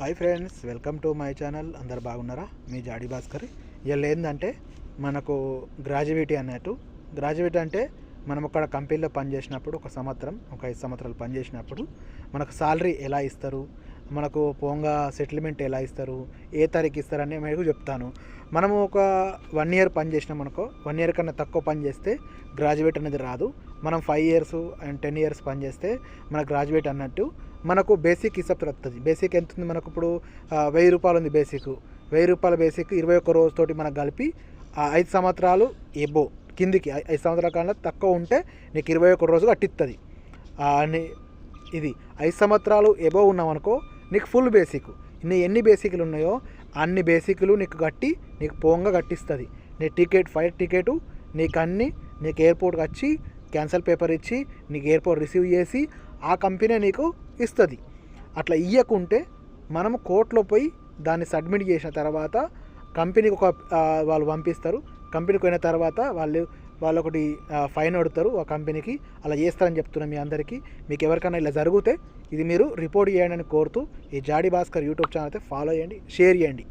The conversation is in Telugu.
Hi friends, welcome to my channel. అందరు బాగున్నారా? మీ జాడి భాస్కర్. ఇలా ఏంటంటే మనకు గ్రాడ్యుయేటీ అన్నట్టు. గ్రాడ్యుయేట్ అంటే మనం ఒక కంపెనీలో పనిచేసినప్పుడు ఒక 5 సంవత్సరాలు పనిచేసినప్పుడు మనకు సాలరీ ఎలా ఇస్తారు, మనకు పోంగా సెటిల్మెంట్ ఎలా ఇస్తారు, ఏ తారీఖు ఇస్తారని మీకు చెప్తాను. మనము ఒక 1 ఇయర్ పని చేసినాం అనుకో, 1 ఇయర్ కన్నా తక్కువ పని చేస్తే గ్రాడ్యుయేట్ అనేది రాదు. మనం 5 ఇయర్స్ అండ్ 10 ఇయర్స్ పని చేస్తే మన గ్రాడ్యుయేట్ అన్నట్టు. మనకు బేసిక్ హిసాబ్ వస్తుంది. బేసిక్ ఎంత ఉంది మనకు ఇప్పుడు? 1000 రూపాయలు ఉంది బేసిక్. 1000 రూపాయల బేసిక్ 21 రోజుతోటి మనకు కలిపి 5 సంవత్సరాలు ఎబో కిందికి 5 సంవత్సరాల కన్నా తక్కువ ఉంటే నీకు 21 రోజు కట్టిస్తుంది. ఇది 5 సంవత్సరాలు ఎబో ఉన్నామనుకో నీకు ఫుల్ బేసిక్. ఎన్ని బేసిక్లు ఉన్నాయో అన్ని బేసిక్లు నీకు కట్టి నీకు పోంగా కట్టిస్తుంది. నీ ఫ్లైట్ టికెట్ నీకు అన్నీ నీకు ఎయిర్పోర్ట్కి వచ్చి క్యాన్సల్ పేపర్ ఇచ్చి నీకు ఎయిర్పోర్ట్ రిసీవ్ చేసి ఆ కంపెనీ నీకు ఇస్తుంది. అట్లా ఇవ్వకుంటే మనము కోర్టులో పోయి దాన్ని సబ్మిట్ చేసిన తర్వాత కంపెనీకి వాళ్ళు పంపిస్తారు. కంపెనీకి పోయిన తర్వాత వాళ్ళు ఒకటి ఫైన్ అడుగుతారు ఆ కంపెనీకి. అలా చేస్తారని చెప్తున్నాను మీ అందరికీ. మీకు ఎవరికైనా ఇలా జరిగితే ఇది మీరు రిపోర్ట్ చేయండి అని కోరుతూ ఈ జాడి భాస్కర్ యూట్యూబ్ ఛానల్ అయితే ఫాలో చేయండి, షేర్ చేయండి.